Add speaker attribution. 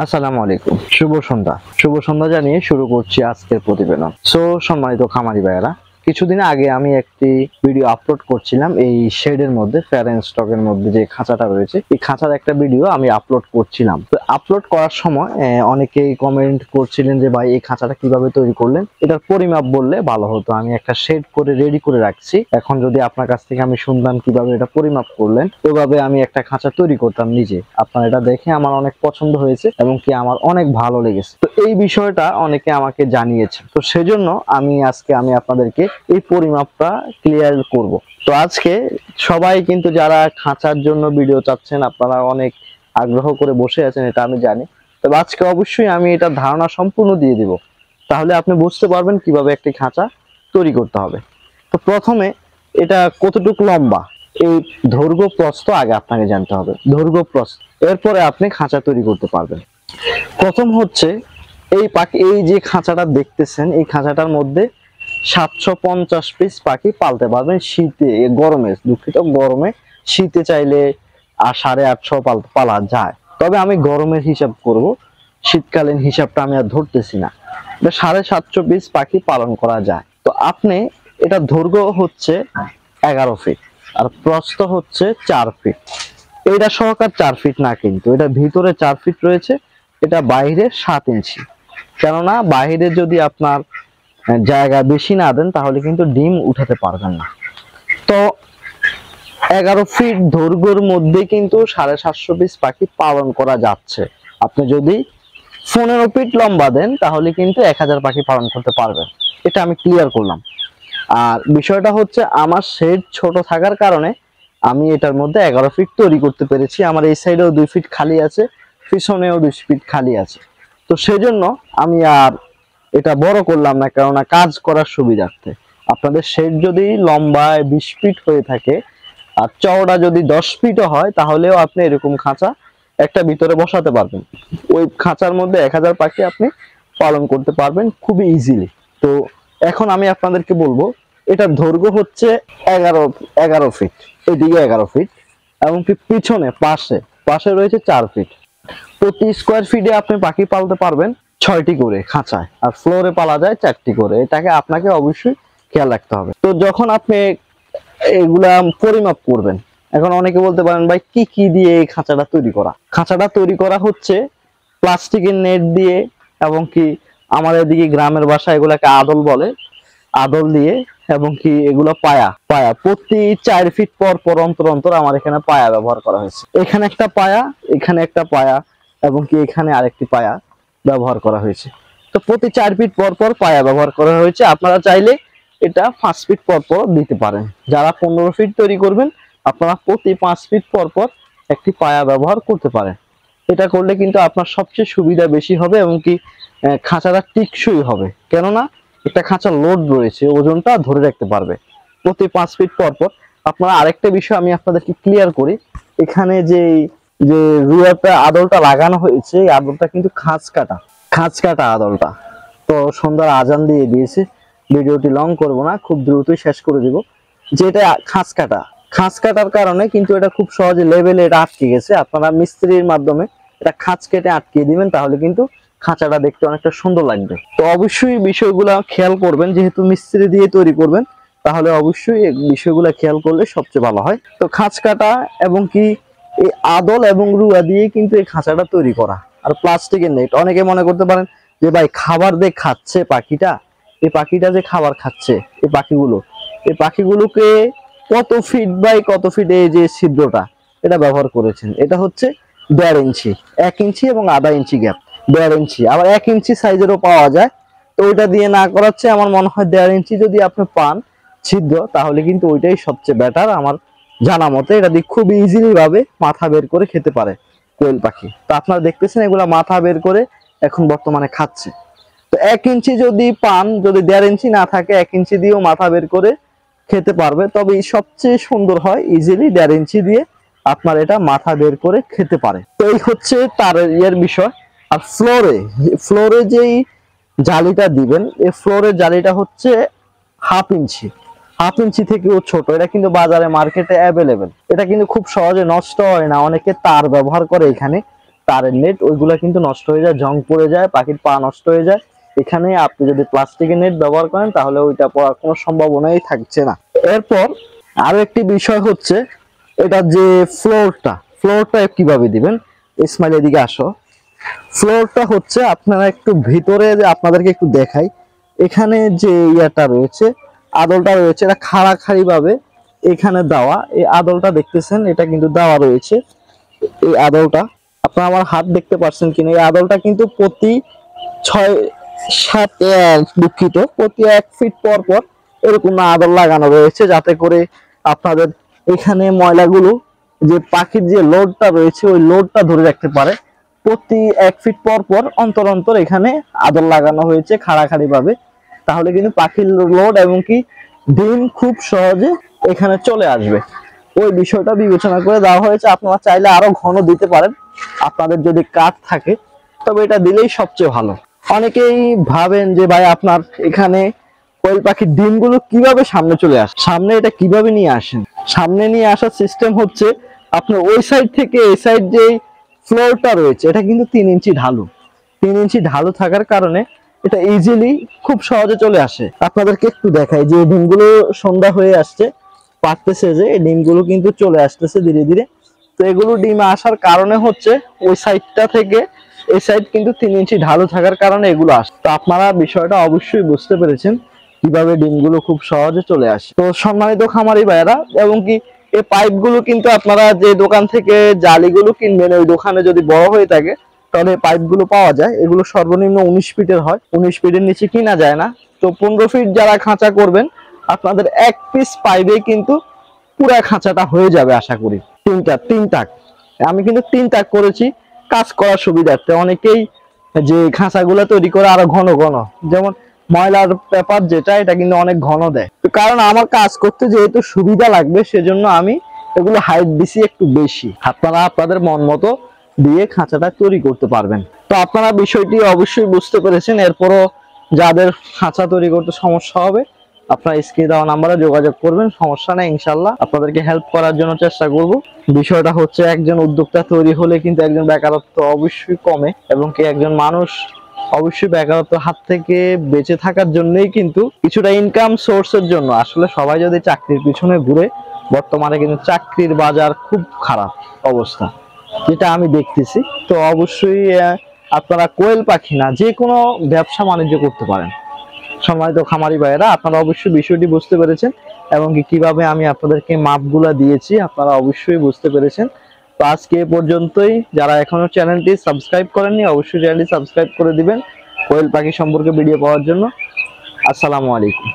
Speaker 1: আসসালামু আলাইকুম, শুভ সন্ধ্যা জানিয়ে শুরু করছি আজকের প্রতিবেদন। সম্মানিত খামারি ভাইয়েরা, কিছুদিন আগে আমি একটি ভিডিও আপলোড করছিলাম এই শেডের মধ্যে, ফেয়ার এন্ড স্টকের মধ্যে যে খাঁচাটা রয়েছে, এই খাঁচার একটা ভিডিও আমি আপলোড করছিলাম। তো আপলোড করার সময় অনেকেই কমেন্ট করছিলেন যে ভাই এই খাঁচাটা কিভাবে তৈরি করলেন, এটার পরিমাপ বললে ভালো হতো। আমি একটা শেড করে রেডি করে রাখছি, এখন যদি আপনার কাছ থেকে আমি শুনতাম কিভাবে এটা পরিমাপ করলেন, ওইভাবে আমি একটা খাঁচা তৈরি করতাম নিজে। আপনার এটা দেখে আমার অনেক পছন্দ হয়েছে এবং কি আমার অনেক ভালো লেগেছে। তো এই বিষয়টা অনেকে আমাকে জানিয়েছে, তো সেজন্য আজকে আপনাদেরকে এই পরিমাপটা ক্লিয়ার করব। তো আজকে সবাই কিন্তু যারা খাঁচার জন্য ভিডিও চাচ্ছেন, আপনারা অনেক আগ্রহ করে বসে আছেন, এটা আমি জানি। তবে আজকে অবশ্যই আমি এটা ধারণা সম্পূর্ণ দিয়ে দিব, তাহলে আপনি বুঝতে পারবেন কিভাবে একটি খাঁচা তৈরি করতে হবে। তো প্রথমে এটা কতটুকু লম্বা, এই দৈর্ঘ্য প্রস্থ আগে আপনাকে জানতে হবে, দৈর্ঘ্য প্রস্থ, এরপরে আপনি খাঁচা তৈরি করতে পারবেন। প্রথম হচ্ছে এই যে খাঁচাটা দেখতেছেন, এই খাঁচাটার মধ্যে 750 পিস পাখি পালতে পারবেন শীতে, গরমে দুঃখিত, গরমে। শীতে চাইলে 850 পালা যায়, তবে আমি গরমের হিসাব করব, শীতকালীন হিসাবটা আমি আর ধরতেছি না। 750 পিস পাখি পালন করা যায়। তো আপনি এটা দৈর্ঘ্য হচ্ছে 11 ফিট আর প্রস্থ হচ্ছে 4 ফিট। এটা সহকার 4 ফিট না, কিন্তু এটা ভিতরে 4 ফিট রয়েছে, এটা বাইরে 7 ইঞ্চি। কেননা বাইরে যদি আপনার জায়গা বেশি না দেন তাহলে কিন্তু ডিম উঠাতে পারবেন না। তো 11 ফিট দৈর্ঘ্যের মধ্যে কিন্তু 750 পিস পাখি পালন করা যাচ্ছে। আপনি যদি 15 ফিট লম্বা দেন তাহলে কিন্তু 1000 পাখি পালন করতে পারবেন। এটা আমি ক্লিয়ার করলাম। আর বিষয়টা হচ্ছে, আমার শেড ছোট থাকার কারণে আমি এটার মধ্যে 11 ফিট তৈরি করতে পেরেছি। আমার এই সাইডেও 2 ফিট খালি আছে, পিছনেও 2 ফিট খালি আছে। তো সেজন্য আমি আর এটা বড় করলাম না, কেননা কাজ করার সুবিধার্থে। আপনাদের শেড যদি লম্বায় 20 ফিট হয়ে থাকে আর চওড়া যদি 10 ফিটও হয়, তাহলেও আপনি এরকম খাঁচা একটা ভিতরে বসাতে পারবেন। ওই খাঁচার মধ্যে 1000 পাখি আপনি পালন করতে পারবেন খুবই ইজিলি। তো এখন আমি আপনাদেরকে বলবো, এটার দৈর্ঘ্য হচ্ছে 11 ফিট, এদিকে 11 ফিট এবং পিছনে পাশে রয়েছে 4 ফিট। প্রতি স্কোয়ার ফিটে আপনি পাখি পালতে পারবেন 6টি করে খাঁচায়, আর ফ্লোরে পালা যায় 4টি করে। এটাকে আপনাকে অবশ্যই খেয়াল রাখতে হবে। তো যখন আপনি এগুলা পরিমাপ করবেন, এখন অনেকে বলতে পারেন ভাই কি কি দিয়ে এই খাঁচাটা তৈরি করা। খাঁচাটা তৈরি করা হচ্ছে প্লাস্টিকের নেট দিয়ে, এবং কি আমাদের দিকে গ্রামের ভাষায় এগুলাকে আদল বলে, আদল দিয়ে, এবং কি এগুলো পায়া প্রতি 4 ফিট পর অন্তর আমার এখানে পায়া ব্যবহার করা হয়েছে। এখানে একটা পায়া, এখানে একটা পায়া, এবং কি এখানে আরেকটি পায়া ব্যবহার করা হয়েছে। তো প্রতি 4 ফিট পর পায়া ব্যবহার করা হয়েছে। আপনারা চাইলে এটা 5 ফিট পর দিতে পারেন। যারা 15 ফিট তৈরি করবেন, আপনারা প্রতি 5 ফিট পর একটি পায়া ব্যবহার করতে পারেন। এটা করলে কিন্তু আপনার সবচেয়ে সুবিধা বেশি হবে, এবং কি খাঁচাটা টিকসই হবে। কেননা একটা খাঁচার লোড রয়েছে, ওজনটা ধরে রাখতে পারবে প্রতি 5 ফিট পর। আপনারা আরেকটা বিষয় আমি আপনাদেরকে ক্লিয়ার করি, এখানে যে রুয়াটা আদলটা লাগানো হয়েছে, এই আদলটা কিন্তু খাঁচ কাটা আদলটা। তো সন্ধ্যার আজান দিয়ে দিয়েছে, ভিডিওটি লং করব না, খুব দ্রুতই শেষ করে দিব। যেটা খাঁচ কাটার কারণে কিন্তু এটা খুব সহজে লেভেলে এটা আটকে গেছে। আপনারা মিস্ত্রির মাধ্যমে এটা খাঁচ কেটে আটকে দিবেন, তাহলে কিন্তু খাঁচাটা দেখতে অনেকটা সুন্দর লাগবে। তো অবশ্যই বিষয়গুলো খেয়াল করবেন, যেহেতু মিস্ত্রি দিয়ে তৈরি করবেন, তাহলে অবশ্যই এই বিষয়গুলো খেয়াল করলে সবচেয়ে ভালো হয়। তো খাঁচ কাটা এবং কি এই আদল এবং রুয়া দিয়ে কিন্তু এই খাঁচাটা তৈরি করা। আর প্লাস্টিকের নেট, অনেকে মনে করতে পারেন যে ভাই খাবার দিয়ে খাচ্ছে পাখিটা, এই পাখিটা যে খাবার খাচ্ছে, এই পাখিগুলোকে কত ফিট বাই কত ফিট এই যে ছিদ্রটা এটা ব্যবহার করেছেন, এটা হচ্ছে 1.5 ইঞ্চি, 1 ইঞ্চি এবং আধা ইঞ্চি গ্যাপ, 1.5 ইঞ্চি, আবার 1 ইঞ্চি সাইজেরও পাওয়া যায়। তো ওইটা দিয়ে না করাচ্ছে, আমার মনে হয় 1.5 ইঞ্চি যদি আপনি পান ছিদ্র, তাহলে কিন্তু ওইটাই সবচেয়ে বেটার। আমার জানা মতে এটা দিয়ে খুব ইজিলি ভাবে মাথা বের করে খেতে পারে কোয়েল পাখি। তো আপনারা দেখতেছেন এগুলা মাথা বের করে এখন বর্তমানে খাচ্ছে। তো 1 ইঞ্চি যদি পান, যদি 1.5 ইঞ্চি না থাকে, 1 ইঞ্চি দিয়েও মাথা বের করে খেতে পারবে। তবে সবচেয়ে সুন্দর হয় ইজিলি 1.5 ইঞ্চি দিয়ে আপনার এটা মাথা বের করে খেতে পারে। তো এই হচ্ছে তার বিষয়। আর ফ্লোরে যেই জালিটা দিবেন, এই ফ্লোরের জালিটা হচ্ছে 1/2 ইঞ্চি থেকেও ছোট। এটা কিন্তু বাজারে মার্কেটে অ্যাভেলেবেল। এটা কিন্তু খুব সহজে নষ্ট হয় না। অনেকে তার ব্যবহার করে এখানে, তারের নেট, ওইগুলা কিন্তু নষ্ট হয়ে যায়, জং পড়ে যায়, পাখির পা নষ্ট হয়ে যায়। এখানে আপনি যদি প্লাস্টিকের নেট ব্যবহার করেন তাহলে ওইটা পড়ার কোনো সম্ভাবনাই থাকছে না। এরপর আরো একটি বিষয় হচ্ছে এটা যে ফ্লোরটা কিভাবে দিবেন। ইসমাইল এদিকে আসো। ফ্লোরটা হচ্ছে আপনারা একটু ভিতরে, যে আপনাদেরকে একটু দেখাই, এখানে যে ইয়াটা রয়েছে, আদলটা রয়েছে, এটা খাড়াখাড়ি ভাবে এখানে দেওয়া। এই আদলটা দেখতেছেন, এটা কিন্তু দেওয়া রয়েছে। এই আদলটা আপনারা আমার হাত দেখতে পাচ্ছেন কিনা, এই আদলটা কিন্তু প্রতি 6-7 দুঃখিত, প্রতি 1 ফিট পর পর এরকম আদল লাগানো রয়েছে, যাতে করে আপনাদের এখানে ময়লাগুলো, যে পাখির যে লোডটা রয়েছে ওই লোডটা ধরে রাখতে পারে। প্রতি 1 ফিট পর পর অন্তর অন্তর এখানে আদল লাগানো হয়েছে খাড়াখাড়ি ভাবে, তাহলে কিন্তু পাখির লোড এবং কি ডিম খুব সহজে এখানে চলে আসবে। ওই বিষয়টা বিবেচনা করে দেওয়া হয়েছে। আপনারা চাইলে আরো ঘন দিতে পারেন, আপনাদের যদি কাঠ থাকে, তবে এটা দিলেই সবচেয়ে ভালো। অনেকেই ভাবেন যে ভাই আপনার এখানে কোয়েল পাখির ডিমগুলো কিভাবে সামনে চলে আসে, সামনে এটা কিভাবে নিয়ে আসেন। সামনে নিয়ে আসার সিস্টেম হচ্ছে আপনার ওই সাইড থেকে এই সাইড যে ফ্লোরটা রয়েছে এটা কিন্তু 3 ইঞ্চি ঢালু। 3 ইঞ্চি ঢালু থাকার কারণে এটা ইজিলি খুব সহজে চলে আসে। আপনাদেরকে একটু দেখাই যে ডিমগুলো সন্ধ্যা হয়ে আসছে, পাকতেছে, যে এই ডিমগুলো কিন্তু চলে আসতেছে ধীরে ধীরে। তো এগুলো ডিমে আসার কারণে হচ্ছে ওই সাইডটা থেকে এই সাইড কিন্তু 3 ইঞ্চি ঢালু থাকার কারণে এগুলো আসে। তো আপনারা বিষয়টা অবশ্যই বুঝতে পেরেছেন কিভাবে ডিমগুলো খুব সহজে চলে আসে। তো সম্মানিত খামারি ভাইয়েরা, এবং কি এই পাইপগুলো কিন্তু আপনারা যে দোকান থেকে জালিগুলো কিনবেন ওই দোকানে যদি বড় হয়ে থাকে তাহলে পাইপগুলো পাওয়া যায়। এগুলো সর্বনিম্ন 19 ফিটের হয়, 19 ফিটের নিচে কিনা যায় না। তো 15 ফিট যারা খাঁচা করবেন আপনাদের 1 পিস পাইপে কিন্তু পুরা খাঁচাটা হয়ে যাবে আশা করি। তিন টাক আমি কিন্তু 3 টাক করেছি কাজ করার সুবিধার্থে। অনেকেই যে খাঁচাগুলো তৈরি করে আরো ঘন ঘন, যেমন ময়লার পেপার যেটা, এটা কিন্তু অনেক ঘন দেয়। তো কারণ আমার কাজ করতে যেহেতু সুবিধা লাগবে সেজন্য আমি এগুলো হাইট দিছি একটু বেশি। আপনারা আপনাদের মন মতো দিয়ে খাঁচাটা তৈরি করতে পারবেন। তো আপনারা বিষয়টি অবশ্যই বুঝতে পেরেছেন। এরপরও যাদের খাঁচা তৈরি করতে সমস্যা হবে আপনারা স্ক্রিনে দেওয়া নাম্বারে যোগাযোগ করবেন, সমস্যা নেই, ইনশাল্লাহ আপনাদেরকে হেল্প করার জন্য চেষ্টা করব। বিষয়টা হচ্ছে একজন উদ্যোক্তা তৈরি হলে কিন্তু একজন বেকারত্ব অবশ্যই কমে, এবং কি একজন মানুষ অবশ্যই বেকারত্ব হাত থেকে বেঁচে থাকার জন্যই কিন্তু কিছুটা ইনকাম সোর্সের জন্য। আসলে সবাই যদি চাকরির পিছনে ঘুরে, বর্তমানে কিন্তু চাকরির বাজার খুব খারাপ অবস্থা, যেটা আমি দেখতেছি। তো অবশ্যই আপনারা কোয়েল পাখি না যে কোনো ব্যবসা বাণিজ্য করতে পারেন। সম্মানিত খামারি ভাইয়েরা, আপনারা অবশ্যই বিষয়টি বুঝতে পেরেছেন, এবং কিভাবে আমি আপনাদেরকে মাপগুলা দিয়েছি আপনারা অবশ্যই বুঝতে পেরেছেন। তো আজকে এ পর্যন্তই। যারা এখনো চ্যানেলটি সাবস্ক্রাইব করেননি অবশ্যই চ্যানেলটি সাবস্ক্রাইব করে দিবেন কোয়েল পাখি সম্পর্কে ভিডিও পাওয়ার জন্য। আসসালামু আলাইকুম।